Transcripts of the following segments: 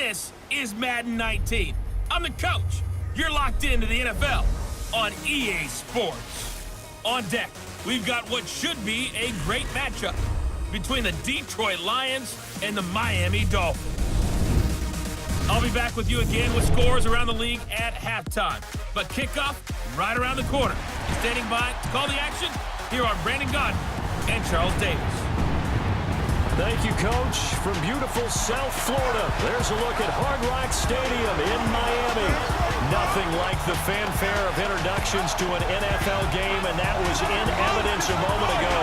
This is Madden 19. I'm the coach. You're locked into the NFL on EA Sports. On deck, we've got what should be a great matchup between the Detroit Lions and the Miami Dolphins. I'll be back with you again with scores around the league at halftime. But kickoff right around the corner. Standing by to call the action, here are Brandon Godden and Charles Davis. Thank you, Coach. From beautiful South Florida, there's a look at Hard Rock Stadium in Miami. Nothing like the fanfare of introductions to an NFL game, and that was in evidence a moment ago.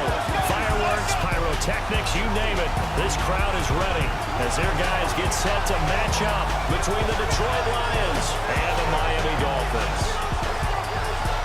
Fireworks, pyrotechnics, you name it. This crowd is ready as their guys get set to match up between the Detroit Lions and the Miami Dolphins.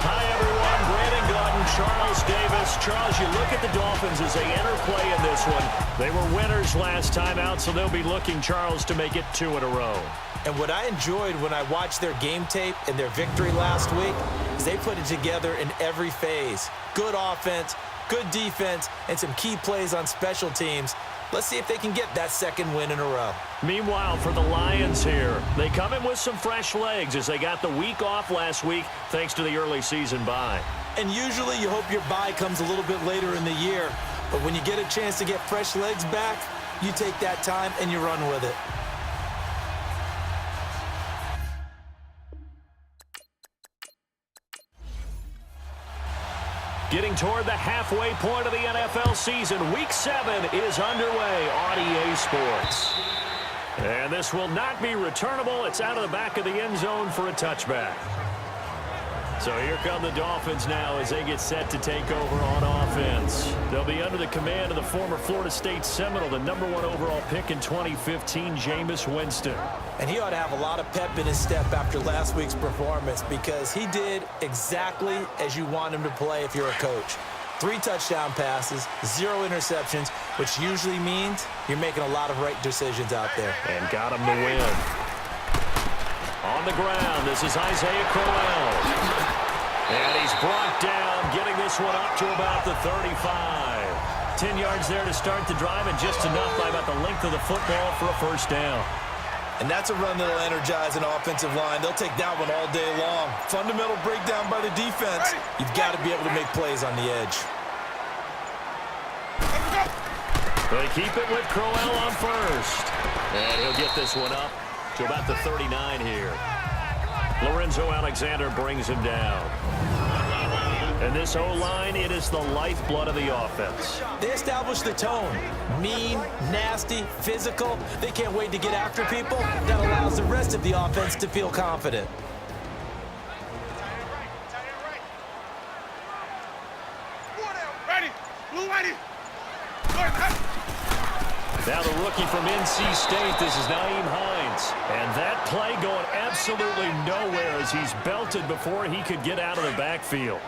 Hi, everyone. Brandon Godden, Charles Davis. Charles, you look at the Dolphins as they enter play in this one. They were winners last time out, so they'll be looking, Charles, to make it 2 in a row. And what I enjoyed when I watched their game tape and their victory last week is they put it together in every phase. Good offense, good defense, and some key plays on special teams. Let's see if they can get that second win in a row. Meanwhile, for the Lions here, they come in with some fresh legs as they got the week off last week thanks to the early season bye. And usually you hope your bye comes a little bit later in the year. But when you get a chance to get fresh legs back, you take that time and you run with it. Getting toward the halfway point of the NFL season, Week 7 is underway on EA Sports. And this will not be returnable. It's out of the back of the end zone for a touchback. So here come the Dolphins now as they get set to take over on offense. They'll be under the command of the former Florida State Seminole, the #1 overall pick in 2015, Jameis Winston. And he ought to have a lot of pep in his step after last week's performance because he did exactly as you want him to play if you're a coach. 3 touchdown passes, 0 interceptions, which usually means you're making a lot of right decisions out there. And got him to win. On the ground, this is Isaiah Crowell. And he's brought down, getting this one up to about the 35. 10 yards there to start the drive, and just enough by about the length of the football for a first down. And that's a run that'll energize an offensive line. They'll take that one all day long. Fundamental breakdown by the defense. You've got to be able to make plays on the edge. They keep it with Crowell on first. And he'll get this one up to about the 39 here. Lorenzo Alexander brings him down. And this O-line, it is the lifeblood of the offense. They establish the tone. Mean, nasty, physical. They can't wait to get after people. That allows the rest of the offense to feel confident. Now the rookie from NC State, this is Nyheim Hines. And that play going absolutely nowhere as he's belted before he could get out of the backfield.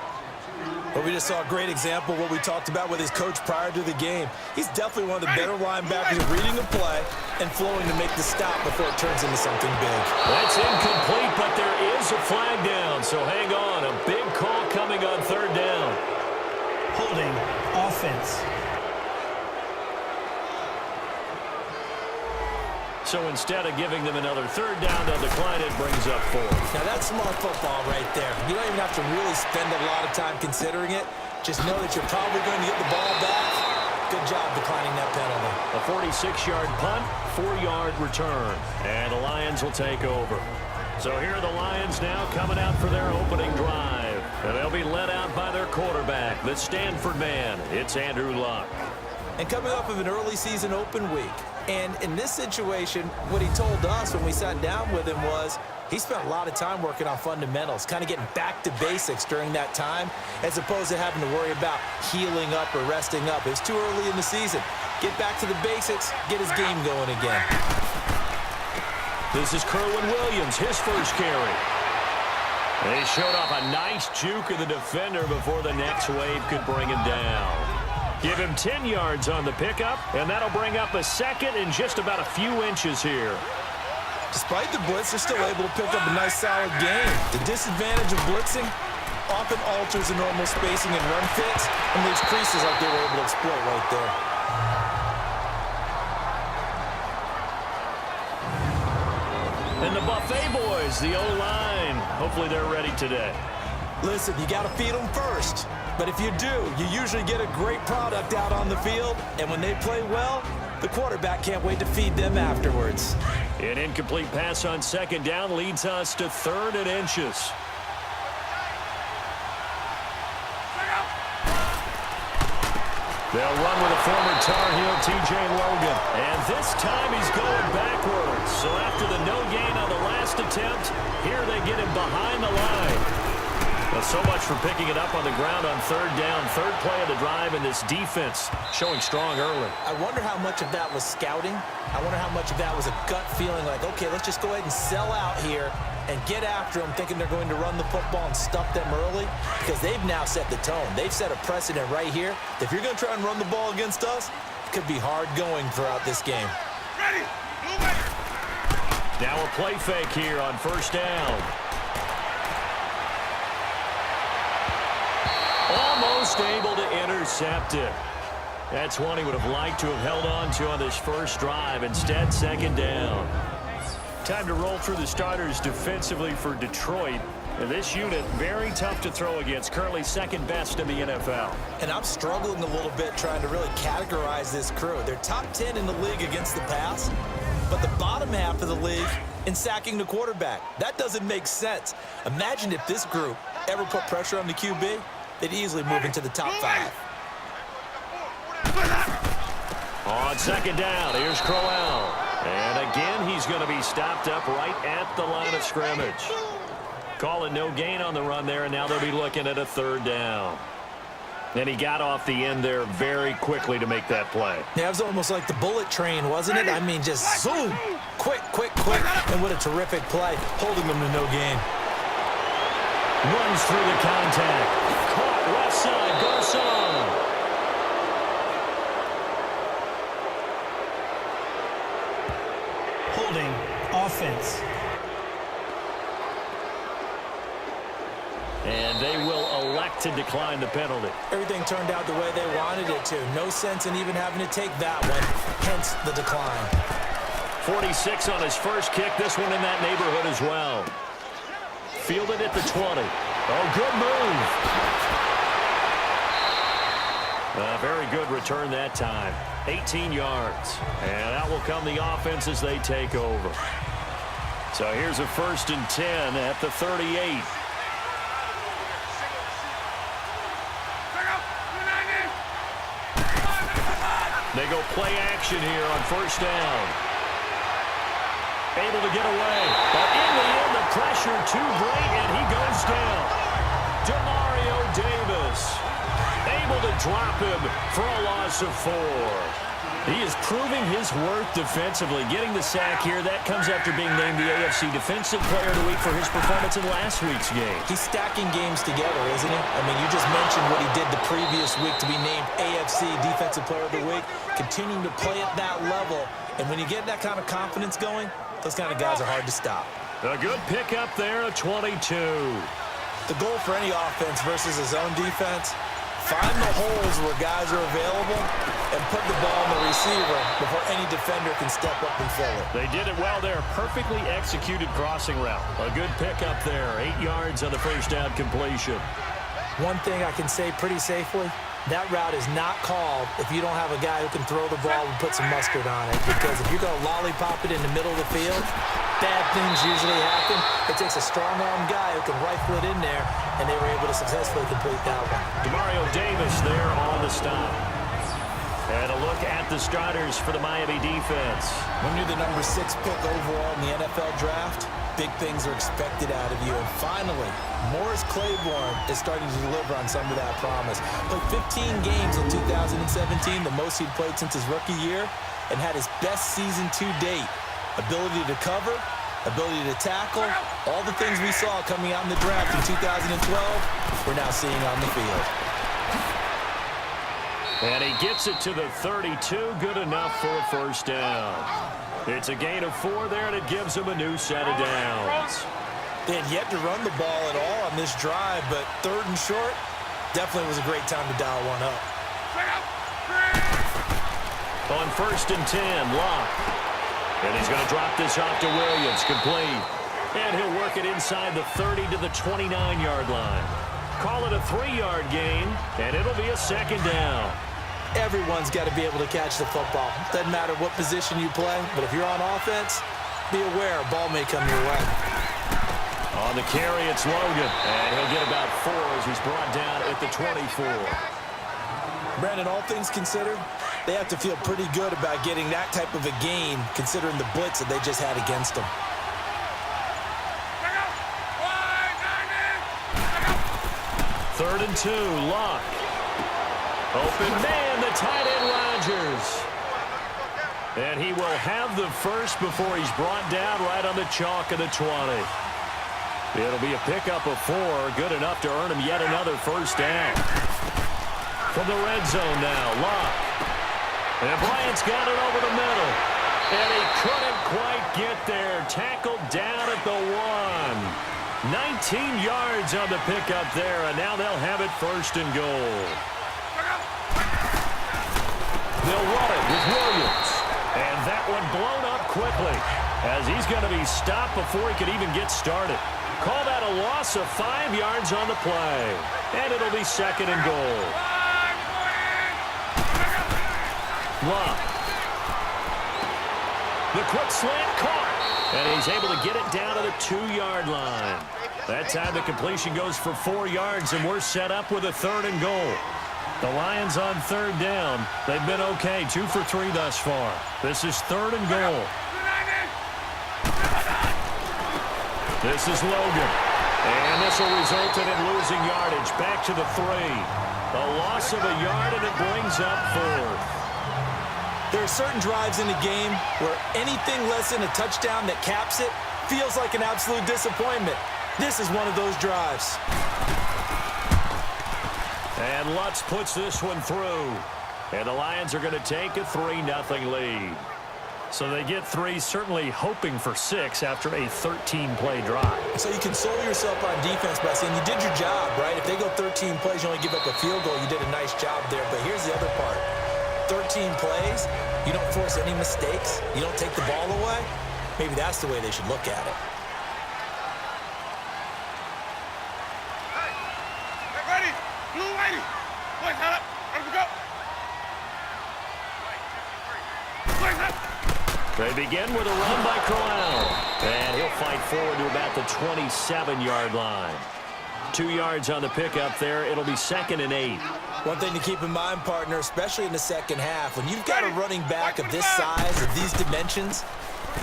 But we just saw a great example of what we talked about with his coach prior to the game. He's definitely one of the better linebackers at reading the play and flowing to make the stop before it turns into something big. That's incomplete, but there is a flag down, so hang on. A big call coming on 3rd down. Holding offense. So instead of giving them another 3rd down, they'll decline it, brings up 4. Now that's smart football right there. You don't even have to really spend a lot of time considering it. Just know that you're probably going to get the ball back. Good job declining that penalty. A 46-yard punt, 4-yard return. And the Lions will take over. So here are the Lions now coming out for their opening drive. And they'll be led out by their quarterback, the Stanford man. It's Andrew Luck. And coming off of an early season open week. And in this situation, what he told us when we sat down with him was he spent a lot of time working on fundamentals, kind of getting back to basics during that time, as opposed to having to worry about healing up or resting up. It was too early in the season. Get back to the basics, get his game going again. This is Kerwin Williams, his first carry. And he showed off a nice juke of the defender before the next wave could bring him down. Give him 10 yards on the pickup, and that'll bring up a second in just about a few inches here. Despite the blitz, they're still able to pick up a nice, solid gain. The disadvantage of blitzing often alters the normal spacing and run fits and leaves creases like they were able to exploit right there. And the Buffet boys, the O-line, hopefully they're ready today. Listen, you got to feed them first. But if you do, you usually get a great product out on the field. And when they play well, the quarterback can't wait to feed them afterwards. An incomplete pass on second down leads us to 3rd and inches. They'll run with a former Tar Heel, T.J. Logan. And this time he's going backwards. So after the no gain on the last attempt, here they get him behind the line. Well, so much for picking it up on the ground on 3rd down. 3rd play of the drive, and this defense showing strong early. I wonder how much of that was scouting. I wonder how much of that was a gut feeling like, okay, let's just go ahead and sell out here and get after them, thinking they're going to run the football and stuff them early, because they've now set the tone. They've set a precedent right here. If you're going to try and run the ball against us, it could be hard going throughout this game. Ready. Move it. Now a play fake here on 1st down. Almost able to intercept it. That's one he would have liked to have held on to on this first drive. Instead, 2nd down. Time to roll through the starters defensively for Detroit. And this unit, very tough to throw against. Currently 2nd best in the NFL. And I'm struggling a little bit trying to really categorize this crew. They're top 10 in the league against the pass, but the bottom half of the league in sacking the quarterback. That doesn't make sense. Imagine if this group ever put pressure on the QB, they'd easily move into the top 5. On 2nd down, here's Crowell. And again, he's going to be stopped up right at the line of scrimmage. Call it no gain on the run there, and now they'll be looking at a 3rd down. And he got off the end there very quickly to make that play. Yeah, it was almost like the bullet train, wasn't it? I mean, just zoom, quick, quick, quick. And what a terrific play, holding them to no gain. Runs through the contact. Caught left side, Garcon. Holding offense. And they will elect to decline the penalty. Everything turned out the way they wanted it to. No sense in even having to take that one, hence the decline. 46 on his first kick. This one in that neighborhood as well. Fielded at the 20. Oh, good move. Very good return that time. 18 yards. And out will come the offense as they take over. So here's a 1st and 10 at the 38. They go play action here on 1st down. Able to get away. But in the end, the pressure too great, and he goes down. Demario Davis able to drop him for a loss of 4. He is proving his worth defensively. Getting the sack here, that comes after being named the AFC Defensive Player of the Week for his performance in last week's game. He's stacking games together, isn't he? I mean, you just mentioned what he did the previous week to be named AFC Defensive Player of the Week, continuing to play at that level. And when you get that kind of confidence going, those kind of guys are hard to stop. A good pickup there, a 22. The goal for any offense versus his own defense, find the holes where guys are available and put the ball on the receiver before any defender can step up and fill it. They did it well there. Perfectly executed crossing route. A good pickup there. 8 yards on the 1st down completion. One thing I can say pretty safely, that route is not called if you don't have a guy who can throw the ball and put some mustard on it. Because if you're going to lollipop it in the middle of the field, bad things usually happen. It takes a strong-arm guy who can rifle it in there, and they were able to successfully complete that one. Demario Davis there on the stop. And a look at the starters for the Miami defense. When you're the number 6 pick overall in the NFL draft, big things are expected out of you. And finally, Morris Claiborne is starting to deliver on some of that promise. Played 15 games in 2017, the most he'd played since his rookie year, and had his best season to date. Ability to cover, ability to tackle, all the things we saw coming out in the draft in 2012, we're now seeing on the field. And he gets it to the 32, good enough for a 1st down. It's a gain of 4 there, and it gives him a new set of downs. They had yet to run the ball at all on this drive, but 3rd and short definitely was a great time to dial one up. On 1st and 10, Locke. And he's going to drop this off to Williams. Complete. And he'll work it inside the 30 to the 29-yard line. Call it a 3-yard gain, and it'll be a second down. Everyone's got to be able to catch the football. Doesn't matter what position you play, but if you're on offense, be aware a ball may come your way. On the carry, it's Logan, and he'll get about 4 as he's brought down at the 24. Brandon, all things considered, they have to feel pretty good about getting that type of a gain, considering the blitz that they just had against them. Third and 2, Luck. Open man, the tight end Rodgers. And he will have the first before he's brought down right on the chalk of the 20. It'll be a pickup of 4, good enough to earn him yet another first down. From the red zone now, Luck. And Bryant's got it over the middle. And he couldn't quite get there. Tackled down at the 1. 19 yards on the pickup there, and now they'll have it first and goal. They'll run it with Williams. And that one blown up quickly as he's going to be stopped before he could even get started. Call that a loss of 5 yards on the play. And it'll be second and goal. Luck. The quick slant caught. And he's able to get it down to the 2-yard line. That time the completion goes for 4 yards, and we're set up with a third and goal. The Lions on third down. They've been okay, 2 for 3 thus far. This is third and goal. This is Logan. And this will result in him losing yardage. Back to the 3. A loss of a yard, and it brings up 4th. There are certain drives in the game where anything less than a touchdown that caps it feels like an absolute disappointment. This is one of those drives. And Lutz puts this one through. And the Lions are going to take a 3-0 lead. So they get 3, certainly hoping for 6 after a 13-play drive. So you console yourself on defense by saying you did your job, right? If they go 13 plays, you only give up a field goal, you did a nice job there. But here's the other part. 13 plays, you don't force any mistakes, you don't take the ball away. Maybe that's the way they should look at it. Hey, get ready. Blue lady. Boys, head up. Ready to go. Boys, head. They begin with a run by Corral. And he'll fight forward to about the 27-yard line. 2 yards on the pickup there. It'll be second and 8. One thing to keep in mind, partner, especially in the second half, when you've got a running back of this size, of these dimensions,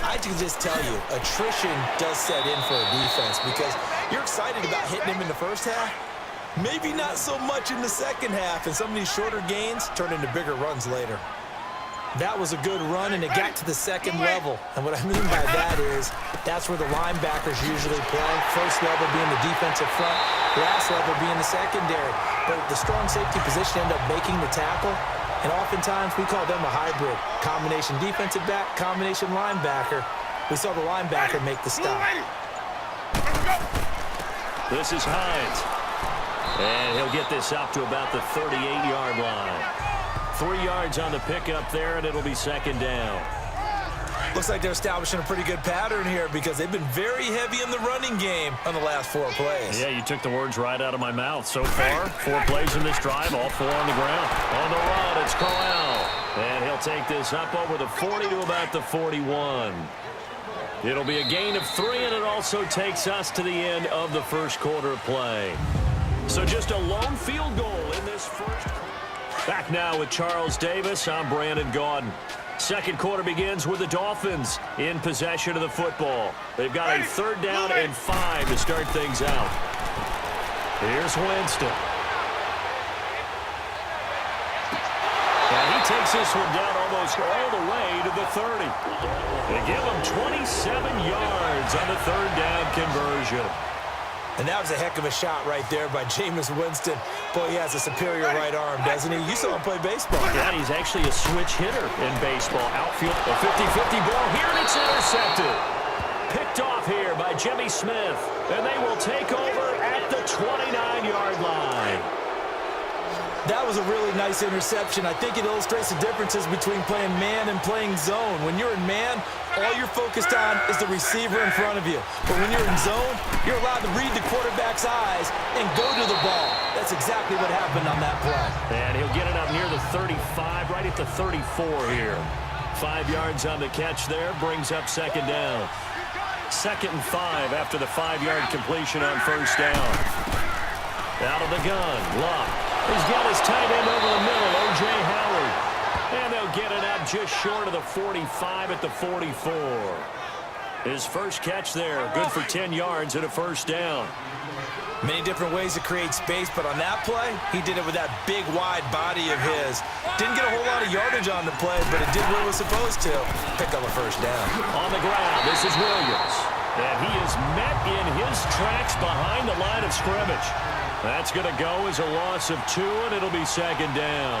I can just tell you, attrition does set in for a defense because you're excited about hitting him in the first half. Maybe not so much in the second half, and some of these shorter gains turn into bigger runs later. That was a good run, and it got to the second level. And what I mean by that is that's where the linebackers usually play. First level being the defensive front, last level being the secondary. But the strong safety position ended up making the tackle, and oftentimes we call them a hybrid. Combination defensive back, combination linebacker. We saw the linebacker make the stop. This is Hines. And he'll get this up to about the 38-yard line. 3 yards on the pickup there, and it'll be second down. Looks like they're establishing a pretty good pattern here because they've been very heavy in the running game on the last 4 plays. Yeah, you took the words right out of my mouth. So far, 4 plays in this drive, all 4 on the ground. On the run, it's Corral. And he'll take this up over the 40 to about the 41. It'll be a gain of 3, and it also takes us to the end of the first quarter of play. So just a lone field goal in this first quarter. Back now with Charles Davis. I'm Brandon Gaudin. Second quarter begins with the Dolphins in possession of the football. They've got a third down and 5 to start things out. Here's Winston. And he takes this one down almost all the way to the 30. They give him 27 yards on the third down conversion. And that was a heck of a shot right there by Jameis Winston. Boy, he has a superior right arm, doesn't he? You saw him play baseball. Yeah, he's actually a switch hitter in baseball. Outfield, a 50-50 ball here, and it's intercepted. Picked off here by Jimmy Smith. And they will take over at the 29-yard line. That was a really nice interception. I think it illustrates the differences between playing man and playing zone. When you're in man, all you're focused on is the receiver in front of you. But when you're in zone, you're allowed to read the quarterback's eyes and go to the ball. That's exactly what happened on that play. And he'll get it up near the 35, right at the 34 here. 5 yards on the catch there, brings up second down. 2nd and 5 after the 5-yard completion on first down. Out of the gun, Luck. He's got his tight end over the middle, O.J. Howard. And they'll get it out just short of the 45 at the 44. His first catch there, good for 10 yards and a first down. Many different ways to create space, but on that play, he did it with that big, wide body of his. Didn't get a whole lot of yardage on the play, but it did what it was supposed to. Pick up a first down. On the ground, this is Williams. And he is met in his tracks behind the line of scrimmage. That's going to go as a loss of 2, and it'll be second down.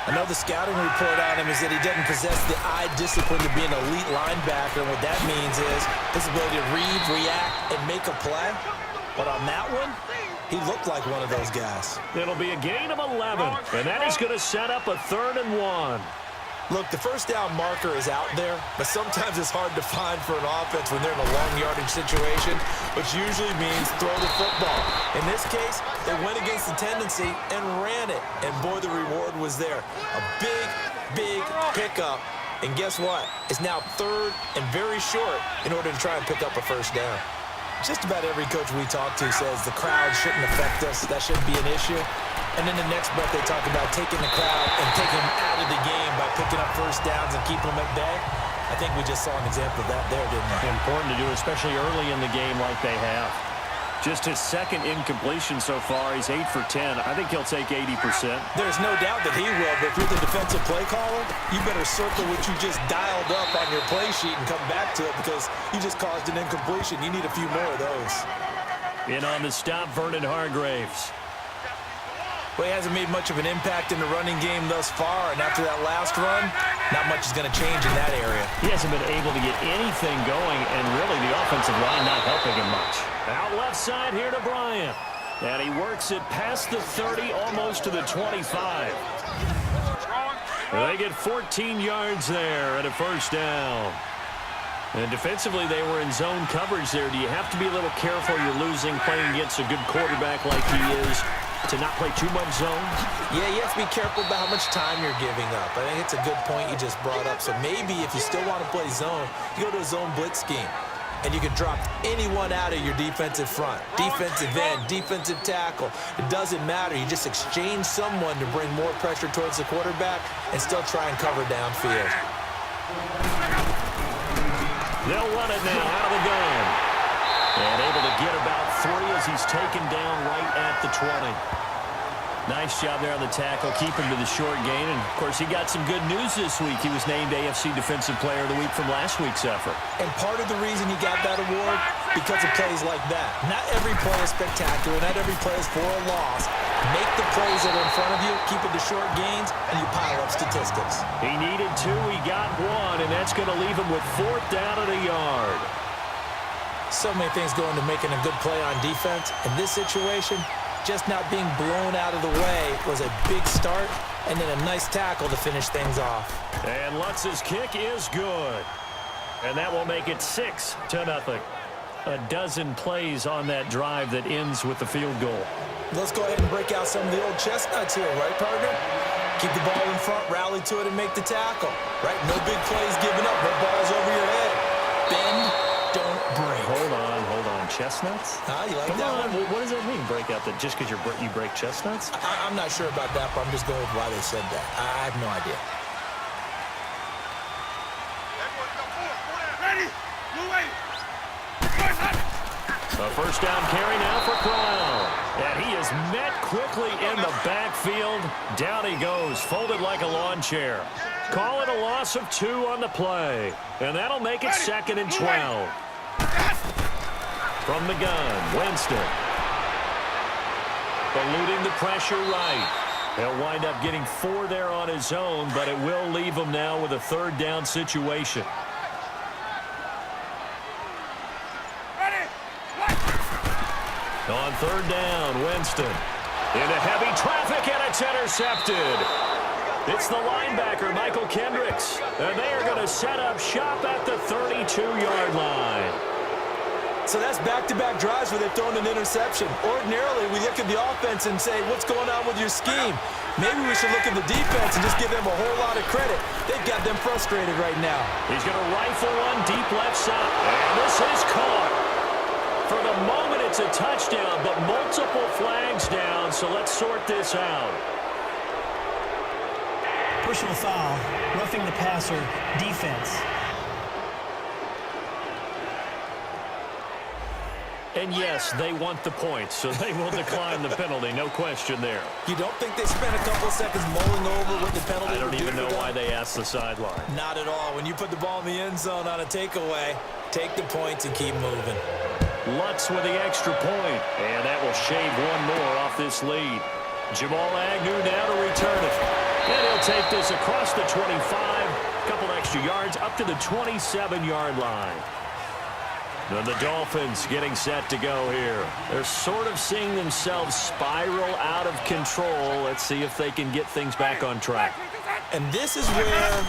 I know the scouting report on him is that he doesn't possess the eye discipline to be an elite linebacker, and what that means is his ability to read, react, and make a play. But on that one, he looked like one of those guys. It'll be a gain of 11, and that is going to set up a 3rd and 1. Look, the first down marker is out there, but sometimes it's hard to find for an offense when they're in a long yardage situation, which usually means throw the football. In this case, they went against the tendency and ran it, and boy, the reward was there. A big, big pickup, and guess what? It's now 3rd and very short in order to try and pick up a first down. Just about every coach we talk to says the crowd shouldn't affect us. That shouldn't be an issue. And then the next breath they talk about taking the crowd and taking them out of the game by picking up first downs and keeping them at bay. I think we just saw an example of that there, didn't we? Important to do, especially early in the game like they have. Just his 2nd incompletion so far. He's 8 for 10. I think he'll take 80%. There's no doubt that he will, but if you're the defensive play caller, you better circle what you just dialed up on your play sheet and come back to it because you just caused an incompletion. You need a few more of those. In on the stop, Vernon Hargreaves. Well, he hasn't made much of an impact in the running game thus far, and after that last run, not much is going to change in that area. He hasn't been able to get anything going, and really the offensive line not helping him much. Out left side here to Bryant. And he works it past the 30, almost to the 25. They get 14 yards there and a first down. And defensively, they were in zone coverage there. Do you have to be a little careful? You're losing, playing against a good quarterback like he is, to not play too much zone? Yeah, you have to be careful about how much time you're giving up. I think it's a good point you just brought up. So maybe if you still want to play zone, you go to a zone blitz scheme. And you can drop anyone out of your defensive front. Defensive end, defensive tackle. It doesn't matter. You just exchange someone to bring more pressure towards the quarterback and still try and cover downfield. They'll run it now out of the gun. And able to get about 3 as he's taken down right at the 20. Nice job there on the tackle. Keep him to the short gain. And, of course, he got some good news this week. He was named AFC Defensive Player of the Week from last week's effort. And part of the reason he got that award, because of plays like that. Not every play is spectacular. Not every play is for a loss. Make the plays that are in front of you, keep it to short gains, and you pile up statistics. He needed 2. He got 1, and that's going to leave him with 4th down at a yard. So many things go into making a good play on defense. In this situation, just not being blown out of the way was a big start, and then a nice tackle to finish things off. And Lutz's kick is good. And that will make it 6-0. A dozen plays on that drive that ends with the field goal. Let's go ahead and break out some of the old chestnuts here, right, partner? Keep the ball in front, rally to it, and make the tackle, right? No big plays given up, no balls over your head. Bend, don't break. Hold on. Chestnuts? You like Come that on. one? What does that mean, break out? That just because you break chestnuts? I'm not sure about that, but I'm just going with why they said that. I have no idea. Ready? Blue way. A first down carry now for Crown. And he is met quickly in the backfield. Down he goes, folded like a lawn chair. Call it a loss of 2 on the play. And that'll make it 2nd and 12. From the gun, Winston. Eluding the pressure right. He'll wind up getting 4 there on his own, but it will leave him now with a 3rd down situation. On 3rd down, Winston. Into heavy traffic, and it's intercepted. It's the linebacker, Michael Kendricks. And they are going to set up shop at the 32-yard line. So that's back-to-back drives where they've thrown an interception. Ordinarily, we look at the offense and say, what's going on with your scheme? Maybe we should look at the defense and just give them a whole lot of credit. They've got them frustrated right now. He's going to rifle one deep left side. And this is caught. For the moment, it's a touchdown, but multiple flags down, so let's sort this out. Personal foul, roughing the passer, defense. And yes, they want the points, so they will decline the penalty, no question there. You don't think they spent a couple of seconds mulling over what the penalty I don't even know why them? they asked the sideline. Not at all. When you put the ball in the end zone on a takeaway, take the points and keep moving. Lutz with the extra point, and that will shave one more off this lead. Jamal Agnew now to return it. And he'll take this across the 25, a couple extra yards up to the 27-yard line. And the Dolphins getting set to go here. They're sort of seeing themselves spiral out of control. Let's see if they can get things back on track. And this is where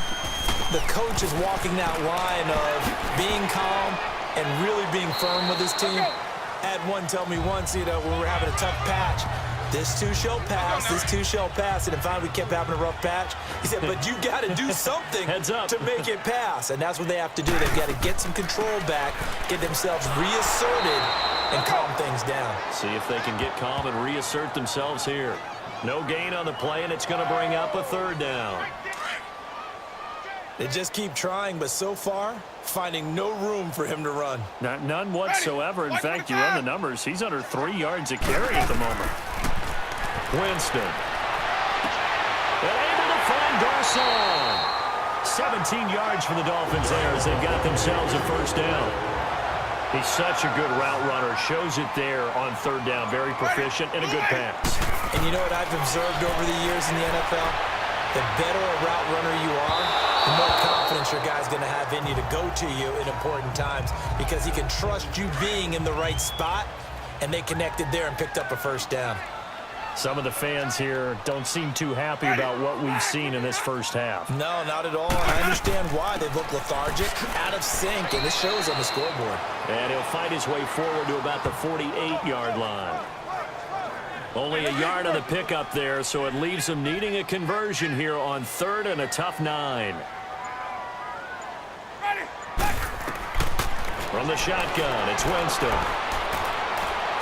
the coach is walking that line of being calm and really being firm with his team. I had one tell me once, when we were having a tough patch, this too shall pass, this too shall pass. And finally we kept having a rough patch. He said, but you got to do something Heads up. to make it pass. And that's what they have to do. They've got to get some control back, get themselves reasserted, and calm things down. See if they can get calm and reassert themselves here. No gain on the play, and it's going to bring up a third down. They just keep trying, but so far, finding no room for him to run. None whatsoever. In fact, you run the numbers. He's under 3 yards a carry at the moment. Winston. And able to find Garcon. 17 yards for the Dolphins there as they've got themselves a first down. He's such a good route runner. Shows it there on third down. Very proficient and a good pass. And you know what I've observed over the years in the NFL? The better a route runner you are, the more confidence your guy's going to have in you to go to you in important times because he can trust you being in the right spot, and they connected there and picked up a first down. Some of the fans here don't seem too happy about what we've seen in this first half. No, not at all. And I understand why. They look lethargic, out of sync, and it shows on the scoreboard. And he'll fight his way forward to about the 48-yard line. Only a yard on the pickup there, so it leaves them needing a conversion here on third and a tough 9. From the shotgun, it's Winston.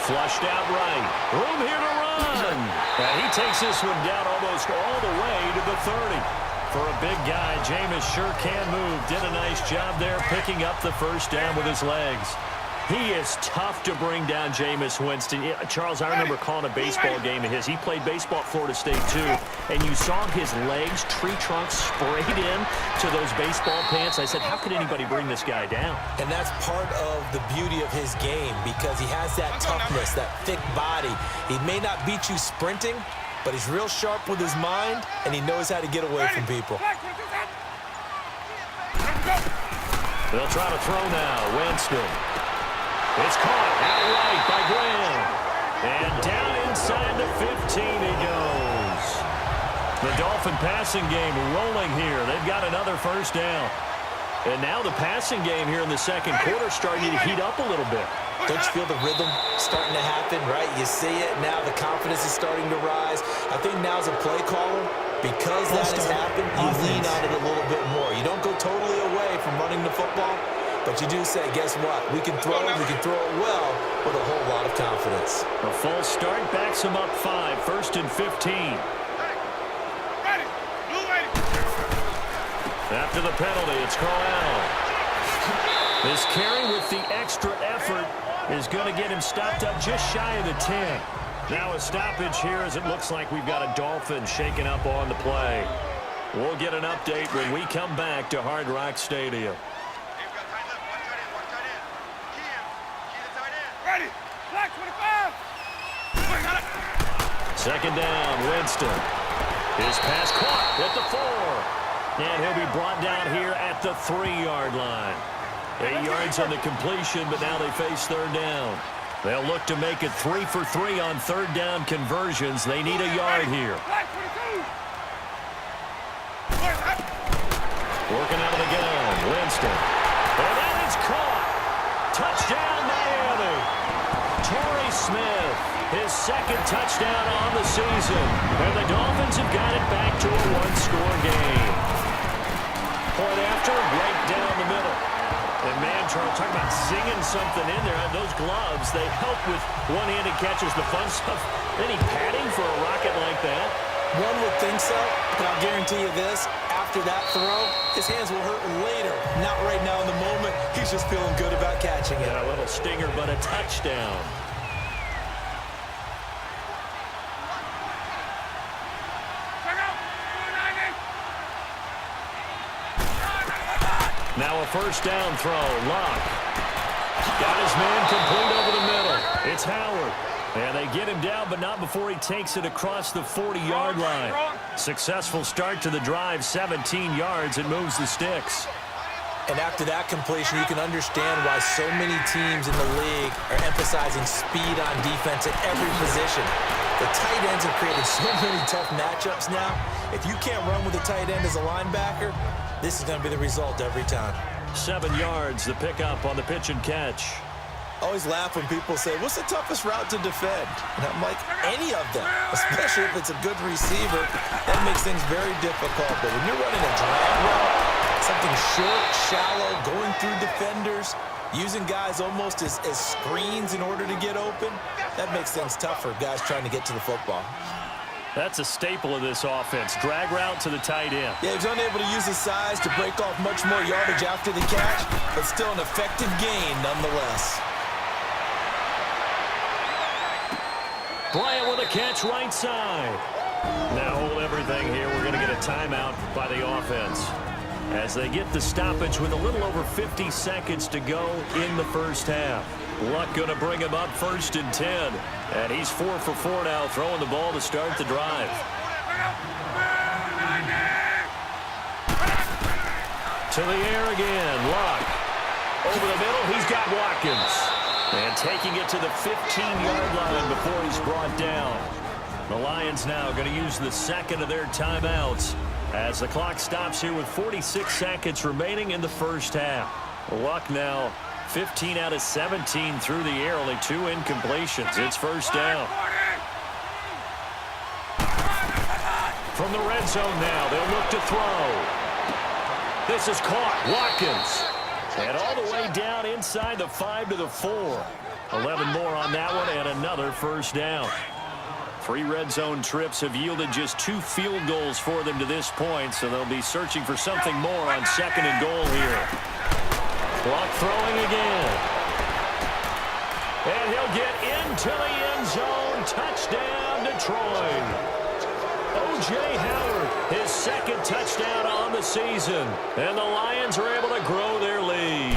Flushed out right. Room here to run. And he takes this one down almost all the way to the 30. For a big guy, Jameis sure can move. Did a nice job there picking up the first down with his legs. He is tough to bring down, Jameis Winston. Yeah, Charles, I remember calling a baseball game of his. He played baseball at Florida State, too. And you saw his legs, tree trunks sprayed in to those baseball pants. I said, how could anybody bring this guy down? And that's part of the beauty of his game because he has that toughness, that thick body. He may not beat you sprinting, but he's real sharp with his mind, and he knows how to get away from people. They'll try to throw now. Winston. It's caught outright by Graham. And down inside the 15 he goes. The Dolphin passing game rolling here. They've got another first down. And now the passing game here in the second quarter starting to heat up a little bit. Don't you feel the rhythm starting to happen, right? You see it. Now the confidence is starting to rise. I think now as a play caller, because that has happened, you lean on it a little bit more. You don't go totally away from running the football. But you do say, guess what? We can throw it, we can throw it well with a whole lot of confidence. A false start backs him up 5, 1st and 15. After the penalty, it's Corral. This carry with the extra effort is going to get him stopped up just shy of the 10. Now a stoppage here as it looks like we've got a Dolphin shaking up on the play. We'll get an update when we come back to Hard Rock Stadium. Second down, Winston. His pass caught at the 4. And he'll be brought down here at the 3-yard line. 8 yards on the completion, but now they face third down. They'll look to make it 3 for 3 on third down conversions. They need a yard here. Working out of the gun, Winston. And that is caught. Touchdown, Miami. Torrey Smith, his second touchdown on the season. And the Dolphins have got it back to a one-score game. Point after, right down the middle. And man, Charles, talking about singing something in there. Those gloves, they help with one-handed catches, the fun stuff. Any padding for a rocket like that? One would think so, but I'll guarantee you this. After that throw, his hands will hurt later. Not right now in the moment. He's just feeling good about catching it. And a little stinger, but a touchdown. Now a first down throw. Luck. Got his man complete over the middle. It's Howard. And they get him down, but not before he takes it across the 40-yard line. Successful start to the drive, 17 yards. It moves the sticks. And after that completion, you can understand why so many teams in the league are emphasizing speed on defense at every position. The tight ends have created so many tough matchups now. If you can't run with a tight end as a linebacker, this is going to be the result every time. 7 yards, the pickup on the pitch and catch. Always laugh when people say, what's the toughest route to defend? And I'm like, any of them, especially if it's a good receiver. That makes things very difficult. But when you're running a drag route, something short, shallow, going through defenders, using guys almost as screens in order to get open, that makes things tough for guys trying to get to the football. That's a staple of this offense. Drag route to the tight end. Yeah, he's unable to use his size to break off much more yardage after the catch, but still an effective gain nonetheless. Bryant with a catch right side. Now hold everything here. We're going to get a timeout by the offense as they get the stoppage with a little over 50 seconds to go in the first half. Luck going to bring him up 1st and 10. And he's 4 for 4 now, throwing the ball to start the drive. To the air again. Luck. Over the middle, he's got Watkins. And taking it to the 15-yard line before he's brought down. The Lions now going to use the second of their timeouts as the clock stops here with 46 seconds remaining in the first half. Luck now 15 out of 17 through the air, only 2 incompletions. It's first down. From the red zone now, they'll look to throw. This is caught. Watkins. And all the way down inside the 5 to the 4. 11 more on that one and another first down. 3 red zone trips have yielded just 2 field goals for them to this point, so they'll be searching for something more on 2nd and goal here. Clock throwing again. And he'll get into the end zone. Touchdown, Detroit. O.J. Howard, his second touchdown on the season. And the Lions are able to grow their lead.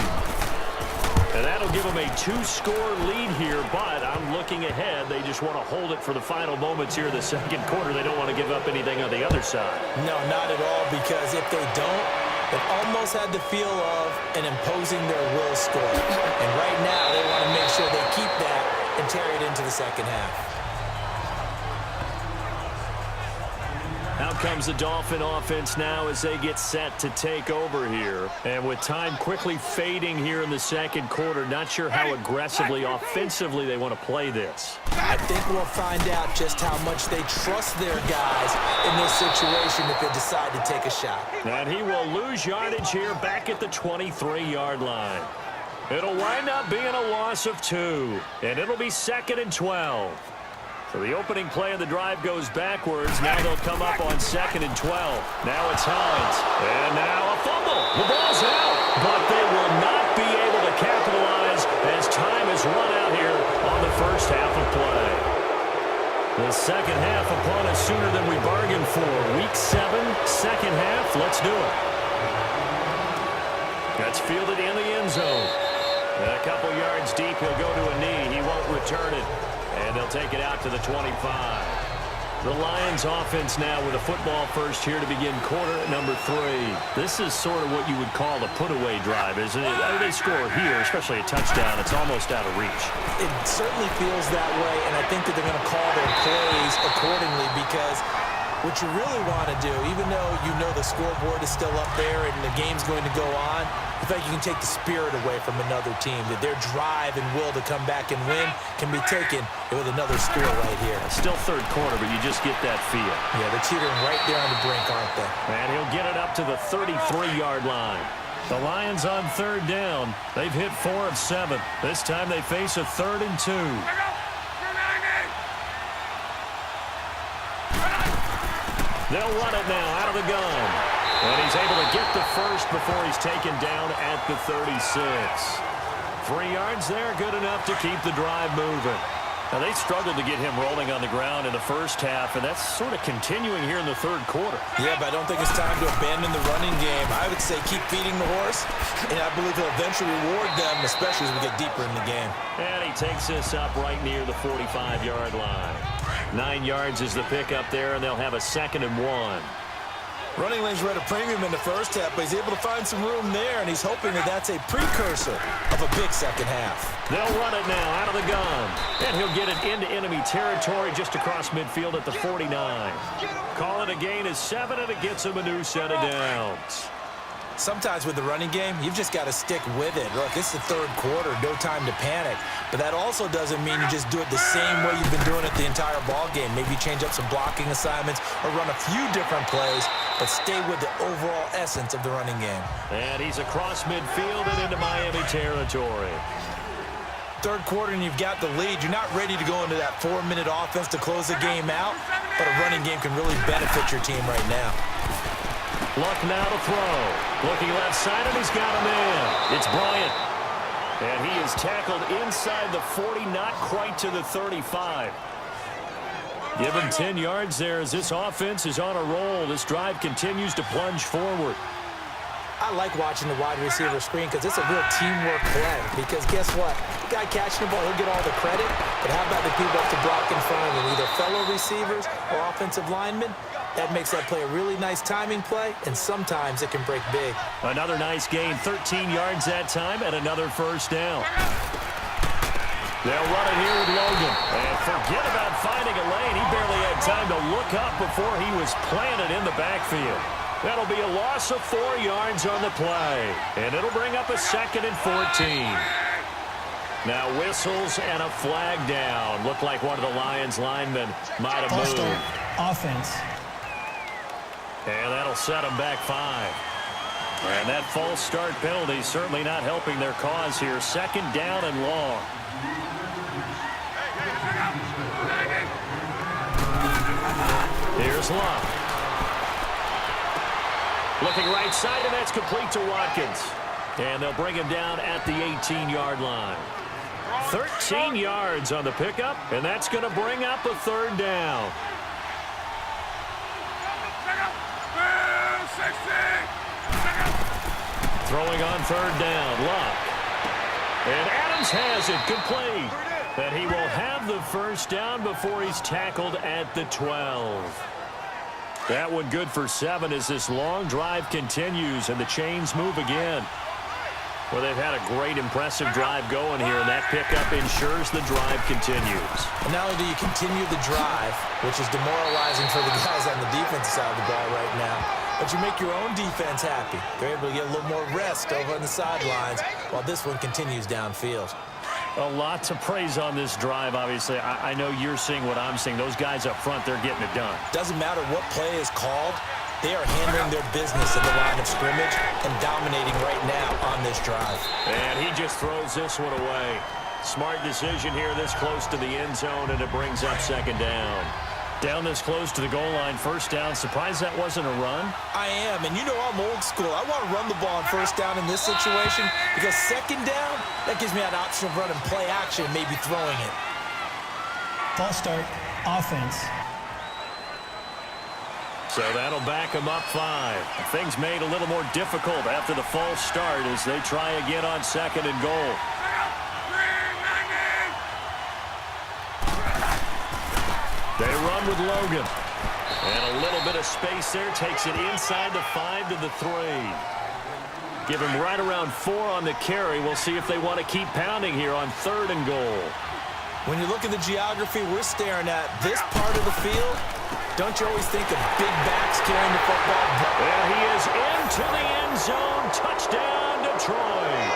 And that'll give them a 2-score lead here, but I'm looking ahead. They just want to hold it for the final moments here in the second quarter. They don't want to give up anything on the other side. No, not at all, because if they don't, it almost had the feel of an imposing their will score. And right now, they want to make sure they keep that and carry it into the second half. Out comes the Dolphin offense now as they get set to take over here. And with time quickly fading here in the second quarter, not sure how aggressively, offensively they want to play this. I think we'll find out just how much they trust their guys in this situation if they decide to take a shot. And he will lose yardage here back at the 23-yard line. It'll wind up being a loss of 2. And it'll be 2nd and 12. So the opening play of the drive goes backwards. Now they'll come up on 2nd and 12. Now it's Hines. And now a fumble. The ball's out. But they will not be able to capitalize as time is run out here on the first half of play. The second half upon us sooner than we bargained for. Week 7, second half. Let's do it. That's fielded in the end zone. A couple yards deep. He'll go to a knee. He won't return it. And they'll take it out to the 25. The Lions offense now with a football first here to begin quarter number 3. This is sort of what you would call a put-away drive, isn't it? They score here, especially a touchdown. It's almost out of reach. It certainly feels that way, and I think that they're going to call their plays accordingly because what you really want to do, even though you know the scoreboard is still up there and the game's going to go on, I think you can take the spirit away from another team, that their drive and will to come back and win can be taken with another score right here. Still third quarter, but you just get that feel. Yeah, they're teetering right there on the brink, aren't they? And he'll get it up to the 33-yard line. The Lions on third down. They've hit 4 of 7. This time they face a 3rd and 2. They'll run it now out of the gun. And he's able to get the first before he's taken down at the 36. 3 yards there, good enough to keep the drive moving. Now, they struggled to get him rolling on the ground in the first half, and that's sort of continuing here in the third quarter. Yeah, but I don't think it's time to abandon the running game. I would say keep feeding the horse, and I believe he'll eventually reward them, especially as we get deeper in the game. And he takes this up right near the 45-yard line. 9 yards is the pickup there, and they'll have a 2nd and 1. Running lanes were at a premium in the first half, but he's able to find some room there, and he's hoping that that's a precursor of a big second half. They'll run it now out of the gun, and he'll get it into enemy territory just across midfield at the 49. Call it a gain of 7, and it gets him a new set of downs. Sometimes with the running game, you've just got to stick with it. Look, it's the third quarter, no time to panic. But that also doesn't mean you just do it the same way you've been doing it the entire ball game. Maybe change up some blocking assignments or run a few different plays, but stay with the overall essence of the running game. And he's across midfield and into Miami territory. Third quarter and you've got the lead. You're not ready to go into that 4-minute offense to close the game out, but a running game can really benefit your team right now. Luck now to throw. Looking left side, and he's got him in. It's Bryant. And he is tackled inside the 40, not quite to the 35. Give him 10 yards there as this offense is on a roll. This drive continues to plunge forward. I like watching the wide receiver screen because it's a real teamwork play. Because guess what? The guy catching the ball, he'll get all the credit. But how about the people up to block in front of him, either fellow receivers or offensive linemen? That makes that play a really nice timing play, and sometimes it can break big. Another nice gain, 13 yards that time, and another first down. They'll run it here with Logan. And forget about finding a lane. He barely had time to look up before he was planted in the backfield. That'll be a loss of 4 yards on the play, and it'll bring up a 2nd and 14. Now whistles and a flag down. Looked like one of the Lions linemen might have moved. Offense. And that'll set them back 5. And that false start penalty certainly not helping their cause here. 2nd down and long. Here's Luck. Looking right side, and that's complete to Watkins. And they'll bring him down at the 18-yard line. 13 yards on the pickup, and that's going to bring up a 3rd down. Throwing on 3rd down, Luck. And Adams has it complete. And he will have the first down before he's tackled at the 12. That one good for 7 as this long drive continues and the chains move again. Well, they've had a great, impressive drive going here, and that pickup ensures the drive continues. And not only do you continue the drive, which is demoralizing for the guys on the defensive side of the ball right now, but you make your own defense happy. They're able to get a little more rest over on the sidelines while this one continues downfield. A lot to praise on this drive, obviously. I know you're seeing what I'm seeing. Those guys up front, they're getting it done. Doesn't matter what play is called. They are handling their business in the line of scrimmage and dominating right now on this drive. And he just throws this one away. Smart decision here this close to the end zone, and it brings up 2nd down. Down this close to the goal line, 1st down. Surprised that wasn't a run? I am, and you know I'm old school. I want to run the ball on 1st down in this situation because 2nd down, that gives me an option of running play action, maybe throwing it. False start, offense. So that'll back them up 5. Things made a little more difficult after the false start as they try again on 2nd and goal. They run run with Logan. And a little bit of space there. Takes it inside the 5 to the 3. Give him right around 4 on the carry. We'll see if they want to keep pounding here on 3rd and goal. When you look at the geography we're staring at, this part of the field, don't you always think of big backs carrying the football? There he is into the end zone. Touchdown, Detroit.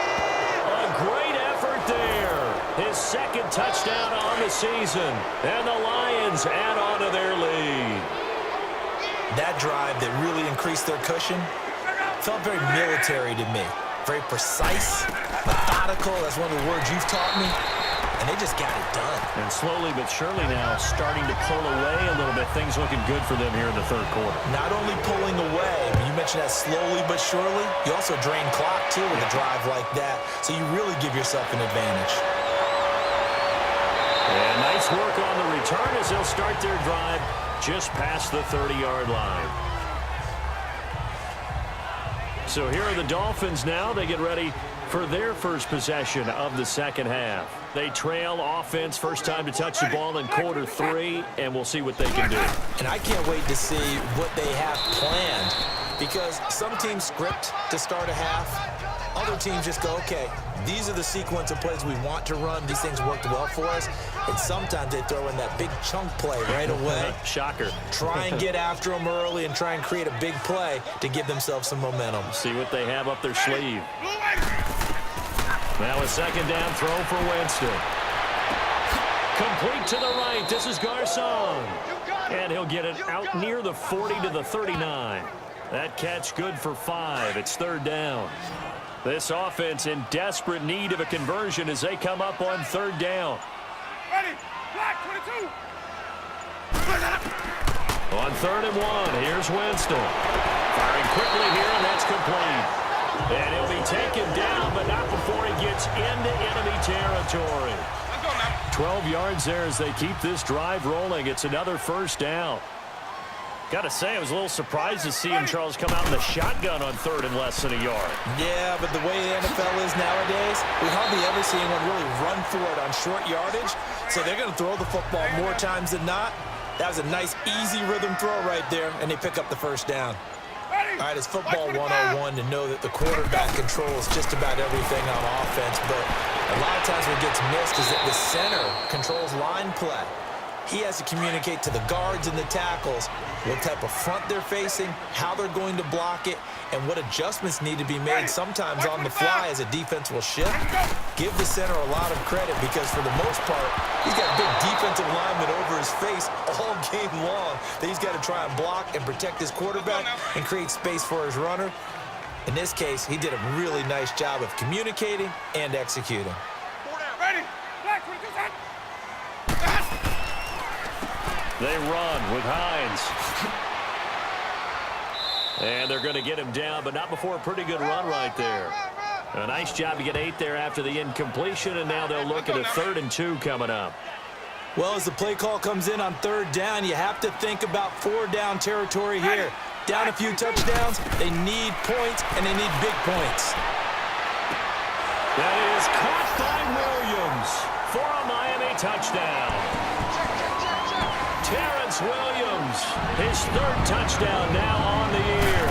A great effort there. His 2nd touchdown on the season. And the Lions add on to their lead. That drive that really increased their cushion felt very military to me. Very precise, methodical. That's one of the words you've taught me. And they just got it done. And slowly but surely now starting to pull away a little bit. Things looking good for them here in the 3rd quarter. Not only pulling away, but you mentioned that slowly but surely. You also drain clock, too, with a drive like that. So you really give yourself an advantage. And nice work on the return as they'll start their drive just past the 30-yard line. So here are the Dolphins now. They get ready for their first possession of the 2nd half. They trail offense, first time to touch the ball in quarter 3, and we'll see what they can do. And I can't wait to see what they have planned, because some teams script to start a half. Other teams just go, okay, these are the sequence of plays we want to run. These things worked well for us. And sometimes they throw in that big chunk play right away. Shocker. Try and get after them early and try and create a big play to give themselves some momentum. See what they have up their sleeve. Now a 2nd down throw for Winston. Complete to the right. This is Garcon. And he'll get it out near the 40 to the 39. That catch good for 5. It's 3rd down. This offense in desperate need of a conversion as they come up on 3rd down. Ready, black 22. On 3rd and 1, here's Winston. Firing quickly here, and that's complete. And he'll be taken down, but not before he gets into enemy territory. 12 yards there as they keep this drive rolling. It's another 1st down. Got to say, I was a little surprised to see him, Charles, come out in the shotgun on 3rd and less than a yard. Yeah, but the way the NFL is nowadays, we hardly ever see anyone really run for it on short yardage. So they're going to throw the football more times than not. That was a nice, easy rhythm throw right there, and they pick up the 1st down. All right, it's football 101 to know that the quarterback controls just about everything on offense, but a lot of times what gets missed is that the center controls line play. He has to communicate to the guards and the tackles what type of front they're facing, how they're going to block it, and what adjustments need to be made sometimes on the fly as a defense will shift. Give the center a lot of credit because for the most part, he's got big defensive linemen over his face all game long that he's got to try and block and protect his quarterback and create space for his runner. In this case, he did a really nice job of communicating and executing. Ready, black 22 set. They run with Hines. And they're going to get him down, but not before a pretty good run right there. A nice job to get 8 there after the incompletion, and now they'll look at a 3rd and 2 coming up. Well, as the play call comes in on 3rd down, you have to think about 4-down territory here. Down a few touchdowns, they need points, and they need big points. That is caught by Williams for a Miami touchdown. Terrence Williams, his 3rd touchdown now on the year.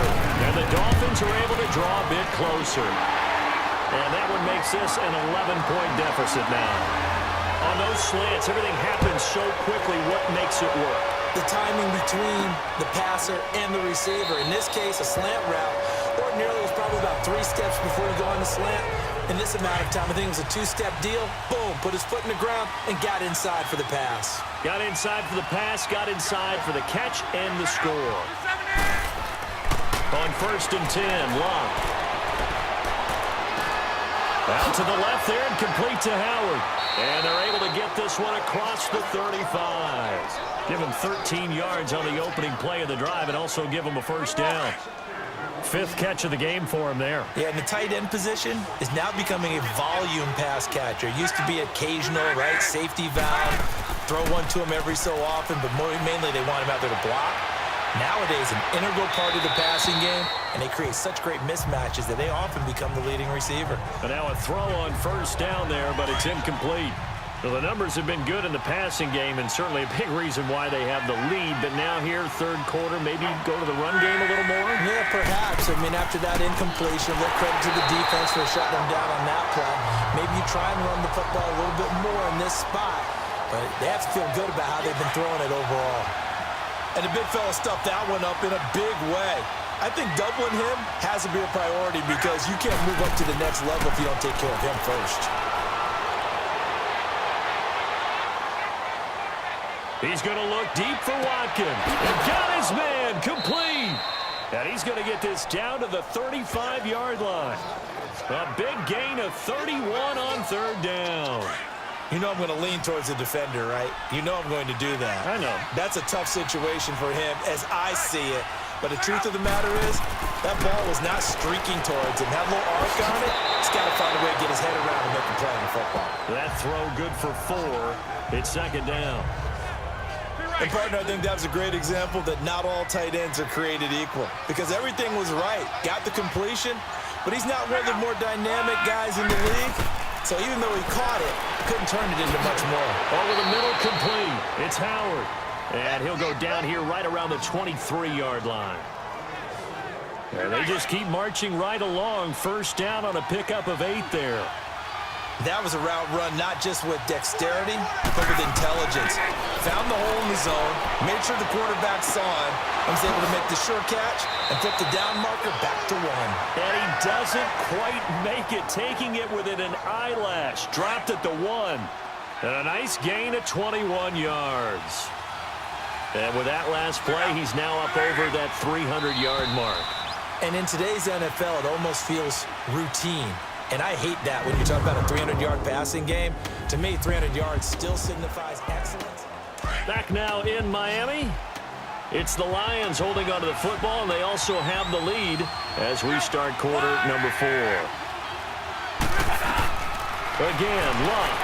And the Dolphins are able to draw a bit closer. And that one makes this an 11-point deficit now. On those slants, everything happens so quickly. What makes it work? The timing between the passer and the receiver. In this case, a slant route. Ordinarily, it's probably about 3 steps before you go on the slant. In this amount of time, I think it was a 2-step deal. Boom, put his foot in the ground and got inside for the pass. Got inside for the pass, got inside for the catch and the score. On 1st and 10, Locke. Out to the left there and complete to Howard. And they're able to get this one across the 35. Give him 13 yards on the opening play of the drive and also give him a 1st down. 5th catch of the game for him there. Yeah, and the tight end position is now becoming a volume pass catcher. Used to be occasional, right? Safety valve. Throw one to him every so often, but mainly they want him out there to block. Nowadays, an integral part of the passing game, and they create such great mismatches that they often become the leading receiver. And now a throw on 1st down there, but it's incomplete. Well, the numbers have been good in the passing game, and certainly a big reason why they have the lead. But now here, third quarter, maybe go to the run game a little more? Yeah, perhaps. I mean, after that incompletion, a little credit to the defense for shutting them down on that play. Maybe you try and run the football a little bit more in this spot. But they have to feel good about how they've been throwing it overall. And the big fella stuffed that one up in a big way. I think doubling him has to be a priority because you can't move up to the next level if you don't take care of him first. He's going to look deep for Watkins. And got his man complete. And he's going to get this down to the 35-yard line. A big gain of 31 on third down. You know I'm going to lean towards the defender, right? You know I'm going to do that. I know. That's a tough situation for him as I see it. But the truth of the matter is, that ball was not streaking towards him. That little arc on it, he's got to find a way to get his head around and make a play in football. That throw good for 4. It's second down. And, partner, I think that was a great example that not all tight ends are created equal because everything was right. Got the completion, but he's not one of the more dynamic guys in the league. So even though he caught it, couldn't turn it into much more. Over the middle, complete. It's Howard. And he'll go down here right around the 23-yard line. And they just keep marching right along. First down on a pickup of 8 there. That was a route run not just with dexterity, but with intelligence. Found the hole in the zone, made sure the quarterback saw him, and was able to make the sure catch and flip the down marker back to 1. And he doesn't quite make it, taking it within an eyelash. Dropped at the 1. And a nice gain of 21 yards. And with that last play, he's now up over that 300-yard mark. And in today's NFL, it almost feels routine. And I hate that when you talk about a 300-yard passing game. To me, 300 yards still signifies excellence. Back now in Miami. It's the Lions holding onto the football, and they also have the lead as we start quarter number 4. Again, Luck.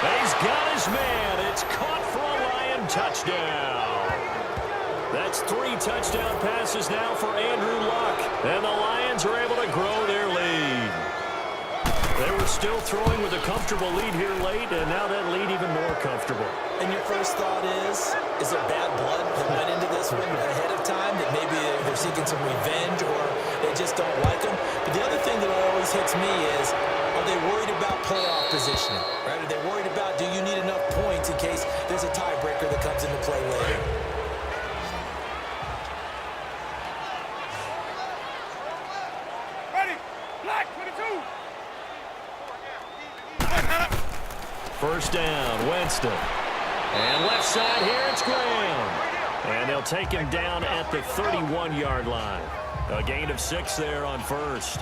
And he's got his man. It's caught for a Lion touchdown. That's 3 touchdown passes now for Andrew Luck. And the Lions are able to grow their lead. They were still throwing with a comfortable lead here late, and now that lead even more comfortable. And your first thought is there bad blood that went into this one ahead of time, that maybe they're seeking some revenge or they just don't like them? But the other thing that always hits me is, are they worried about playoff positioning? Right? Are they worried about, do you need enough points in case there's a tiebreaker that comes into play later? First down, Winston. And left side here, it's Graham. And they'll take him down at the 31-yard line. A gain of 6 there on first.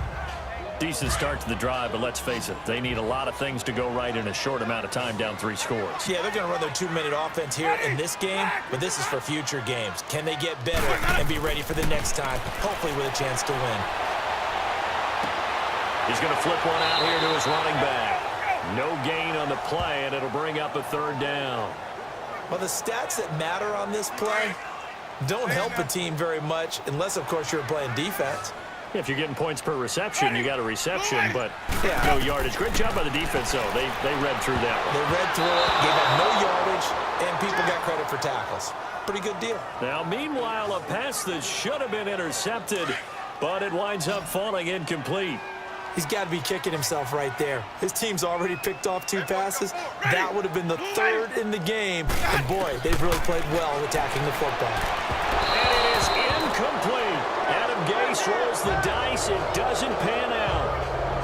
Decent start to the drive, but let's face it, they need a lot of things to go right in a short amount of time, down 3 scores. Yeah, they're going to run their 2-minute offense here in this game, but this is for future games. Can they get better and be ready for the next time, hopefully with a chance to win? He's going to flip one out here to his running back. No gain on the play, and it'll bring up a third down. Well, the stats that matter on this play don't help a team very much unless, of course, you're playing defense. If you're getting points per reception, you got a reception, but no yardage. Great job by the defense, though. They read through that one. They read through it, gave up no yardage, and people got credit for tackles. Pretty good deal. Now, meanwhile, a pass that should have been intercepted, but it winds up falling incomplete. He's got to be kicking himself right there. His team's already picked off 2 passes. That would have been the 3rd in the game. And, boy, they've really played well attacking the football. And it is incomplete. Adam Gase rolls the dice. It doesn't pan out.